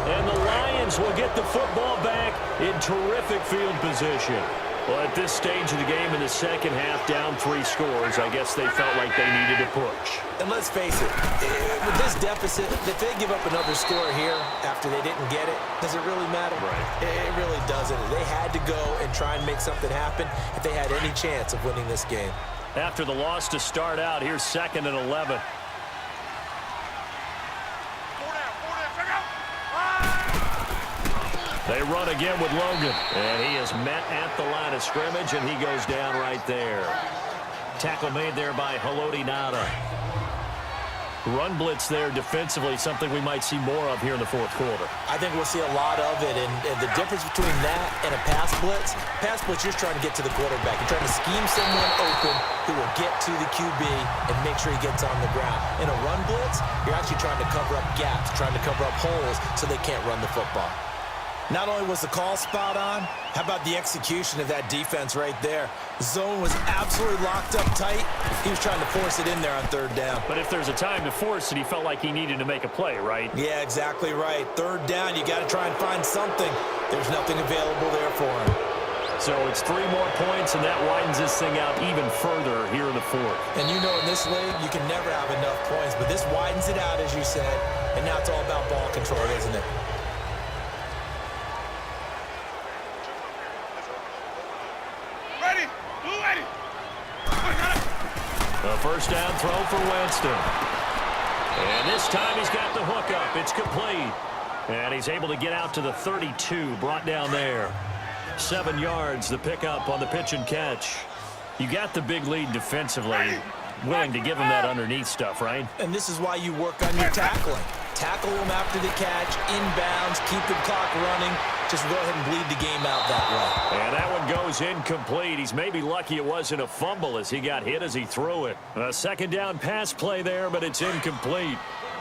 And the Lions will get the football back in terrific field position. Well, at this stage of the game in the second half, down 3 scores, I guess they felt like they needed a push. And let's face it, with this deficit, if they give up another score here after they didn't get it, does it really matter? Right. It really doesn't. They had to go and try and make something happen if they had any chance of winning this game. After the loss to start out, here's 2nd and 11. They run again with Logan, and he is met at the line of scrimmage, and he goes down right there. Tackle made there by Haloti Ngata. Run blitz there defensively, something we might see more of here in the fourth quarter. I think we'll see a lot of it, and the difference between that and a pass blitz, you're trying to get to the quarterback. You're trying to scheme someone open who will get to the QB and make sure he gets on the ground. In a run blitz, you're actually trying to cover up gaps, trying to cover up holes so they can't run the football. Not only was the call spot on, how about the execution of that defense right there? Zone was absolutely locked up tight. He was trying to force it in there on third down. But if there's a time to force it, he felt like he needed to make a play, right? Yeah, exactly right. Third down, you got to try and find something. There's nothing available there for him. So it's 3 more points, and that widens this thing out even further here in the fourth. And you know in this league, you can never have enough points, but this widens it out, as you said, and now it's all about ball control, isn't it? A first down throw for Winston. And this time he's got the hook up. It's complete. And he's able to get out to the 32, brought down there. 7 yards, the pickup on the pitch and catch. You got the big lead defensively. Willing to give him that underneath stuff, right? And this is why you work on your tackling. Tackle him after the catch, inbounds, keep the clock running. Just go ahead and bleed the game out that way. And that one goes incomplete. He's maybe lucky it wasn't a fumble as he got hit as he threw it. A second down pass play there, but it's incomplete.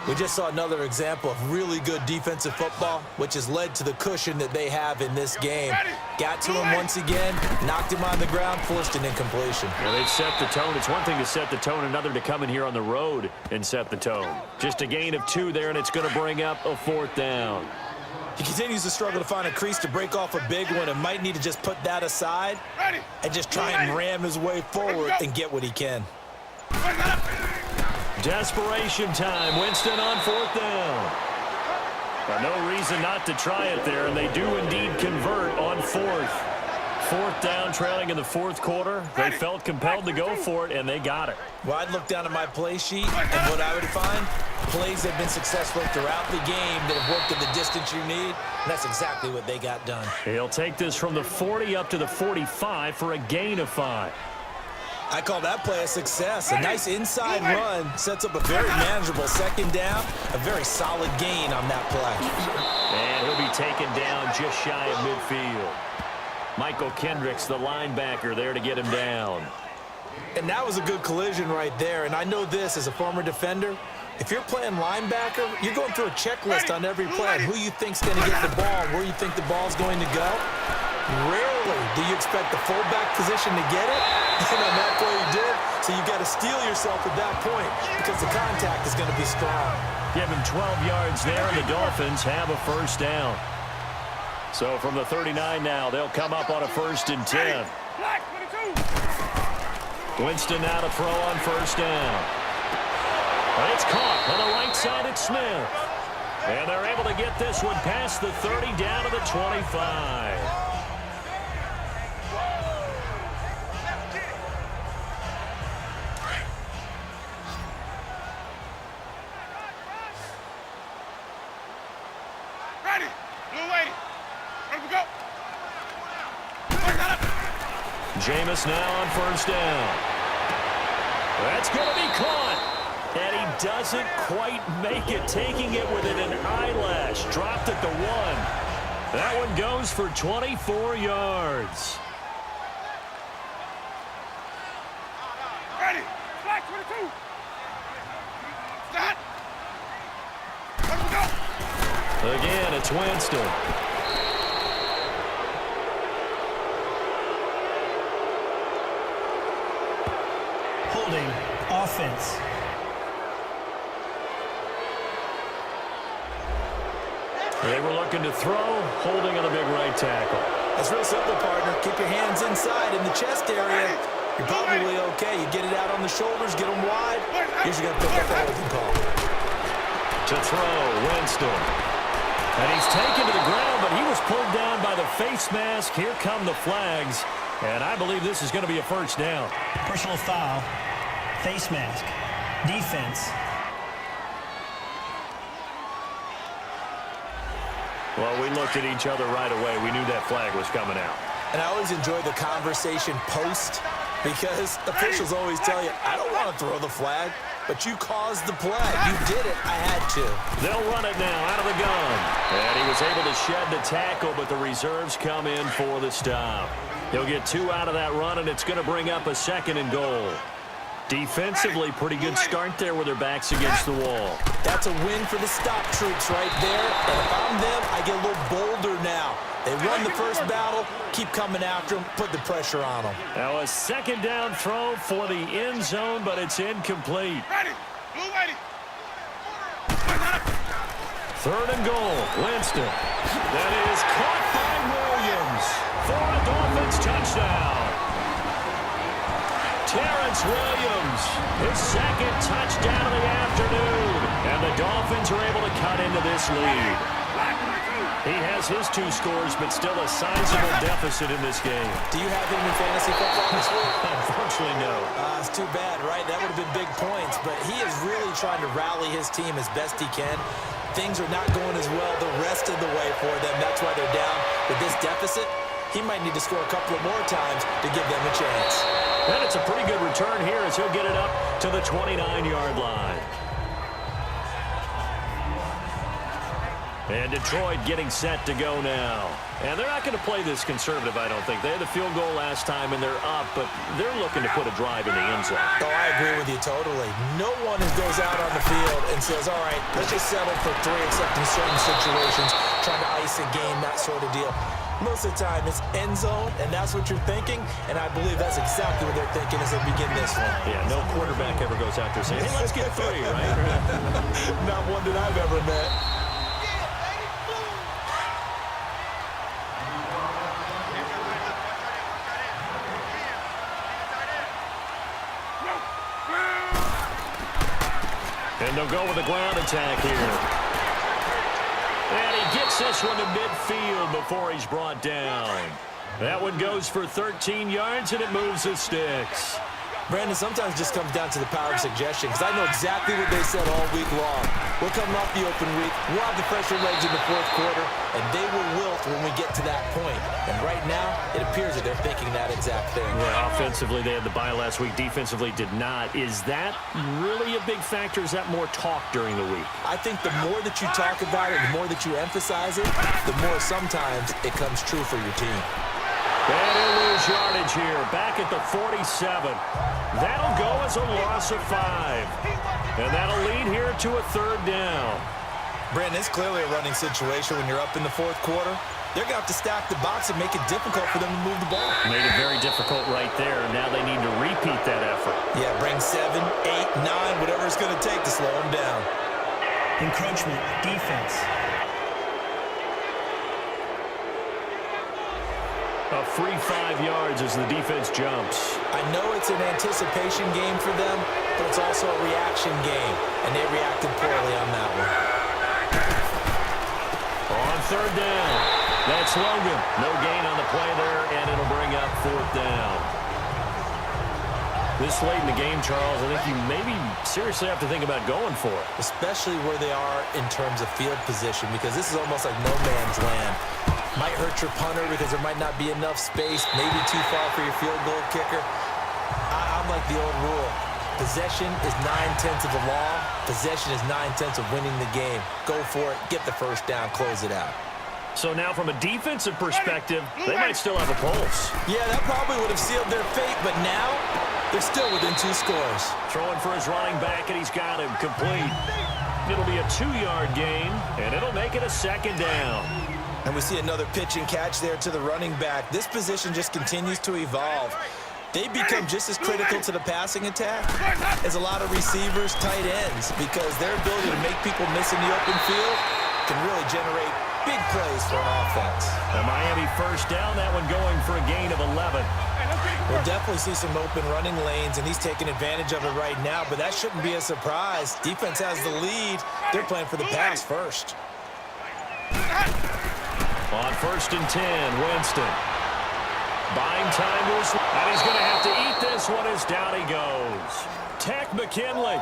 We just saw another example of really good defensive football, which has led to the cushion that they have in this game. Got to him once again, knocked him on the ground, forced an incompletion. Yeah, they've set the tone. It's one thing to set the tone, another to come in here on the road and set the tone. Just a gain of 2 there, and it's going to bring up a 4th down. He continues to struggle to find a crease to break off a big one and might need to just put that aside and just try and ram his way forward and get what he can. Desperation time. Winston on 4th down. No reason not to try it there, and they do indeed convert on 4th. 4th down, trailing in the 4th quarter. They felt compelled to go for it, and they got it. Well, I'd look down at my play sheet, and what I would find, plays have been successful throughout the game that have worked at the distance you need, and that's exactly what they got done. He'll take this from the 40 up to the 45 for a gain of 5. I call that play a success. A nice inside run sets up a very manageable second down, a very solid gain on that play. And he'll be taken down just shy of midfield. Michael Kendricks, the linebacker, there to get him down. And that was a good collision right there. And I know this as a former defender. If you're playing linebacker, you're going through a checklist on every play. Who you think's going to get the ball, where you think the ball's going to go. Rarely do you expect the fullback position to get it. And on that play you did. So you've got to steel yourself at that point because the contact is going to be strong. Give him 12 yards there, and the Dolphins have a first down. So from the 39 now, they'll come up on a 1st and 10. Winston now to throw on 1st down. And it's caught on the right side at Smith. And they're able to get this one past the 30 down to the 25. Jameis now on 1st down. That's going to be caught. And he doesn't quite make it, taking it within an eyelash. Dropped at the 1. That one goes for 24 yards. Ready. Flag 22. Start. Let me go. Again, it's Winston. Holding offense. They were looking to throw, holding on the big right tackle. That's real simple, partner. Keep your hands inside in the chest area. You're probably okay. You get it out on the shoulders, get them wide. Usually going to pick up that holding call. To throw, Winston. And he's taken to the ground, but he was pulled down by the face mask. Here come the flags. And I believe this is going to be a first down. Personal foul. Face mask. Defense. Well, we looked at each other right away. We knew that flag was coming out. And I always enjoy the conversation post because officials always tell you, I don't want to throw the flag. but you caused the play. You did it. I had to. They'll run it now out of the gun. And he was able to shed the tackle, but the reserves come in for the stop. He'll get 2 out of that run, and it's going to bring up a 2nd and goal. Defensively, pretty good start there with their backs against the wall. That's a win for the stop troops right there. And if I'm them, I get a little bolder now. They won the first battle. Keep coming after them. Put the pressure on them. Now a 2nd down throw for the end zone, but it's incomplete. Ready. Blue ready. 3rd and goal. Winston. That is caught by Williams for a Dolphins touchdown. Terrence Williams, his 2nd touchdown of the afternoon. And the Dolphins are able to cut into this lead. He has his 2 scores, but still a sizable deficit in this game. Do you have him in fantasy football this week? Unfortunately, no. It's too bad, right? That would have been big points, but he is really trying to rally his team as best he can. Things are not going as well the rest of the way for them. That's why they're down. With this deficit, he might need to score a couple of more times to give them a chance. And it's a pretty good return here as he'll get it up to the 29-yard line. And Detroit getting set to go now. And they're not going to play this conservative, I don't think. They had the field goal last time, and they're up, but they're looking to put a drive in the end zone. Oh, I agree with you totally. No one who goes out on the field and says, all right, let's just settle for 3, except in certain situations, trying to ice a game, that sort of deal. Most of the time, it's end zone, and that's what you're thinking, and I believe that's exactly what they're thinking as they begin this one. Yeah, no quarterback ever goes out there saying, hey, let's get 3, right? Not one that I've ever met. And they'll go with a ground attack here. And he gets this one to midfield before he's brought down. That one goes for 13 yards, and it moves the sticks. Brandon, sometimes it just comes down to the power of suggestion, because I know exactly what they said all week long. We're coming off the open week. We'll have the fresher legs in the 4th quarter, and they will wilt when we get to that point. And right now, it appears that they're thinking that exact thing. Yeah, offensively, they had the bye last week. Defensively, did not. Is that really a big factor? Is that more talk during the week? I think the more that you talk about it, the more that you emphasize it, the more sometimes it comes true for your team. And he'll lose yardage here, back at the 47. That'll go as a loss of 5. And that'll lead here to a 3rd down. Brandon, it's clearly a running situation when you're up in the 4th quarter. They're going to have to stack the box and make it difficult for them to move the ball. Made it very difficult right there. Now they need to repeat that effort. Yeah, bring 7, 8, 9, whatever it's going to take to slow them down. Encroachment, defense. A free 5 yards as the defense jumps. I know it's an anticipation game for them, but it's also a reaction game, and they reacted poorly on that one. On 3rd down, that's Logan. No gain on the play there, and it'll bring up 4th down. This late in the game, Charles, I think you maybe seriously have to think about going for it. Especially where they are in terms of field position, because this is almost like no man's land. Might hurt your punter because there might not be enough space, maybe too far for your field goal kicker. I'm like the old rule. Possession is 9/10 of the law. Possession is 9/10 of winning the game. Go for it, get the first down, close it out. So now from a defensive perspective, they might still have a pulse. Yeah, that probably would have sealed their fate, but now they're still within 2 scores. Throwing for his running back, and he's got him complete. It'll be a 2-yard gain, and it'll make it a 2nd down. And we see another pitch and catch there to the running back. This position just continues to evolve. They become just as critical to the passing attack as a lot of receivers, tight ends, because their ability to make people miss in the open field can really generate big plays for an offense. The Miami 1st down, that one going for a gain of 11. We'll definitely see some open running lanes, and he's taking advantage of it right now, but that shouldn't be a surprise. Defense has the lead. They're playing for the pass first. On 1st and 10, Winston. Buying time to his, and he's going to have to eat this one as down he goes. Tech McKinley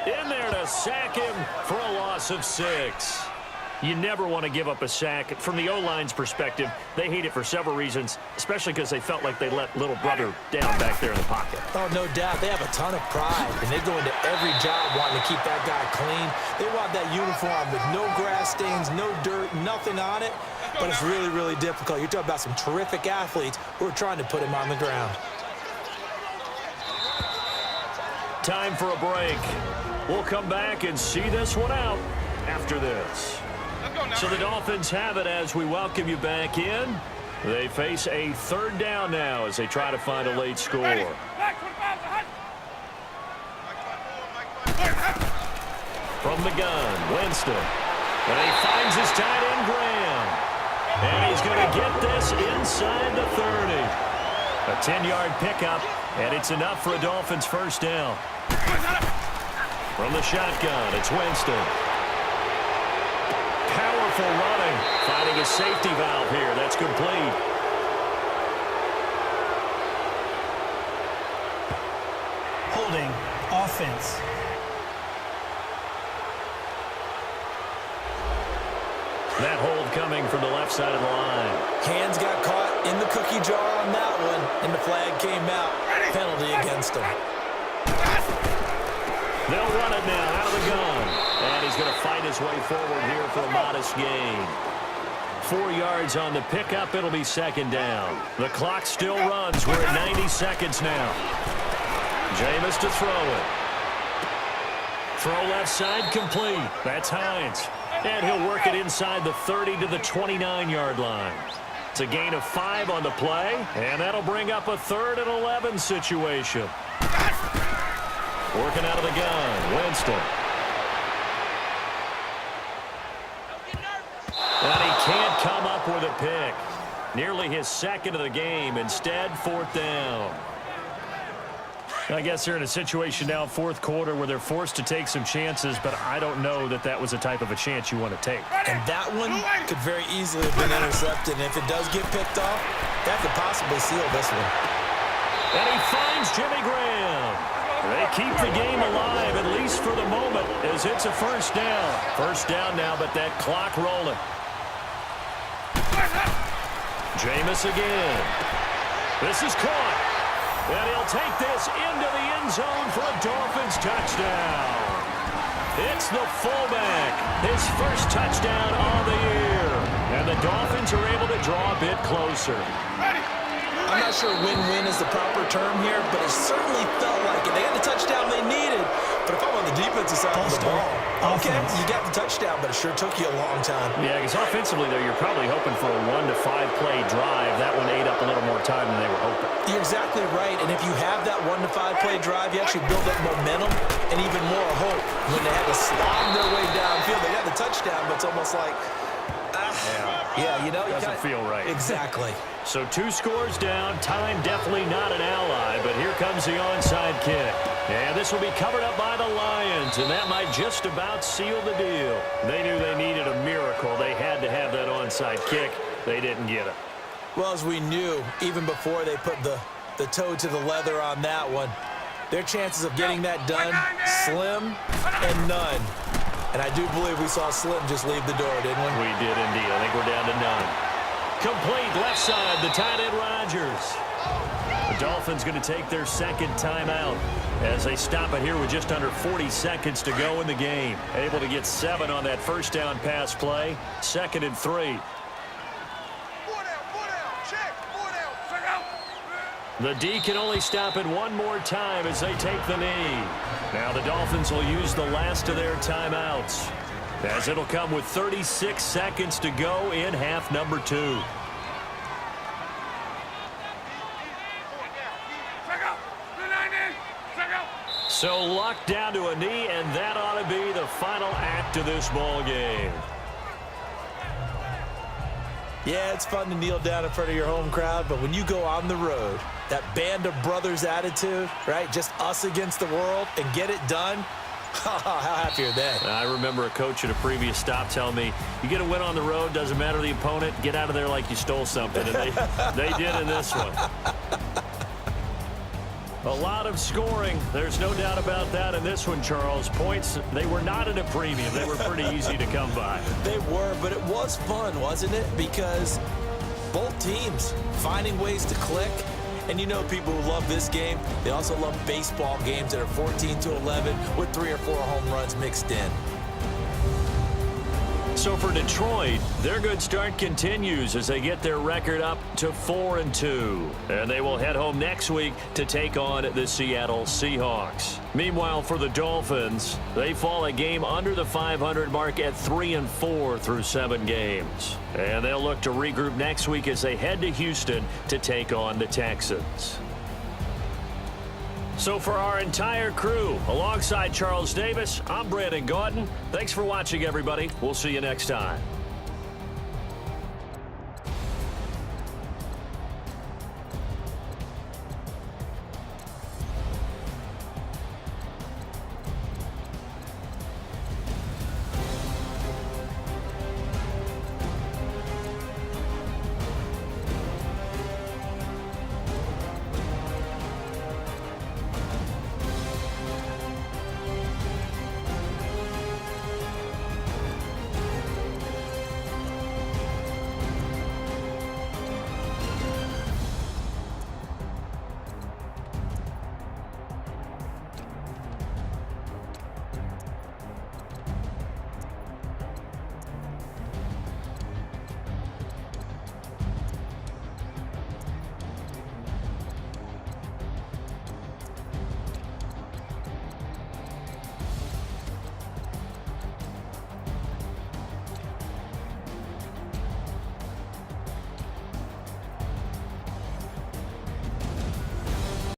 in there to sack him for a loss of 6. You never want to give up a sack. From the O-line's perspective, they hate it for several reasons, especially because they felt like they let little brother down back there in the pocket. Oh, no doubt. They have a ton of pride, and they go into every job wanting to keep that guy clean. They want that uniform with no grass stains, no dirt, nothing on it. But it's really, really difficult. You're talking about some terrific athletes who are trying to put him on the ground. Time for a break. We'll come back and see this one out after this. So the Dolphins have it as we welcome you back in. They face a third down now as they try to find a late score. From the gun, Winston. And he finds his tight end, Graham. And he's going to get this inside the 30. A 10-yard pickup, and it's enough for a Dolphins first down. From the shotgun, it's Winston. Powerful running, finding a safety valve here. That's complete. Holding offense. That hold coming from the left side of the line. Hands got caught in the cookie jar on that one, and the flag came out. Penalty against him. They'll run it now out of the gun. And he's going to fight his way forward here for a modest gain. 4 yards on the pickup. It'll be second down. The clock still runs. We're at 90 seconds now. Jameis to throw it. Throw left side complete. That's Hines. And he'll work it inside the 30 to the 29-yard line. It's a gain of 5 on the play, and that'll bring up a 3rd and 11 situation. Working out of the gun, Winston. And he can't come up with a pick. Nearly his second of the game. Instead, 4th down. I guess they're in a situation now, 4th quarter, where they're forced to take some chances, but I don't know that that was the type of a chance you want to take. And that one could very easily have been intercepted, and if it does get picked off, that could possibly seal this one. And he finds Jimmy Graham. They keep the game alive, at least for the moment, as it's a first down. First down now, but that clock rolling. Jameis again. This is caught. And he'll take this into the end zone for a Dolphins touchdown. It's the fullback. His first touchdown on the year. And the Dolphins are able to draw a bit closer. I'm not sure win-win is the proper term here, but it certainly felt like it. They had the touchdown they needed, but if I'm on the defensive side of the ball, okay, you got the touchdown, but it sure took you a long time. Yeah, because offensively, though, you're probably hoping for a 1 to 5 play drive. That one ate up a little more time than they were hoping. You're exactly right, and if you have that 1 to 5 play drive, you actually build up momentum and even more hope. When they had to slog their way downfield, they got the touchdown, but it's almost like, yeah, you know, doesn't feel right. Exactly. So 2 scores down. Time definitely not an ally, but here comes the onside kick. And this will be covered up by the Lions, and that might just about seal the deal. They knew they needed a miracle. They had to have that onside kick. They didn't get it. Well, as we knew, even before they put the toe to the leather on that one, their chances of getting that done, slim and none. And I do believe we saw Slim just leave the door, didn't we? We did indeed. I think we're down to none. Complete left side, the tight end Rodgers. The Dolphins going to take their second timeout as they stop it here with just under 40 seconds to go in the game. Able to get 7 on that first down pass play. 2nd and 3. The D can only stop it one more time as they take the knee. Now the Dolphins will use the last of their timeouts, as it'll come with 36 seconds to go in half number 2. So locked down to a knee, and that ought to be the final act of this ball game. Yeah, it's fun to kneel down in front of your home crowd, but when you go on the road, that band of brothers attitude, right? Just us against the world and get it done. How happy are they? I remember a coach at a previous stop telling me, you get a win on the road, doesn't matter the opponent, get out of there like you stole something. And they did in this one. A lot of scoring. There's no doubt about that in this one, Charles. Points, they were not at a premium. They were pretty easy to come by. They were, but it was fun, wasn't it? Because both teams finding ways to click. And you know people who love this game, they also love baseball games that are 14-11 with 3 or 4 home runs mixed in. So for Detroit, their good start continues as they get their record up to 4-2. And they will head home next week to take on the Seattle Seahawks. Meanwhile, for the Dolphins, they fall a game under the 500 mark at 3-4 through 7 games. And they'll look to regroup next week as they head to Houston to take on the Texans. So for our entire crew, alongside Charles Davis, I'm Brandon Gaudin. Thanks for watching, everybody. We'll see you next time.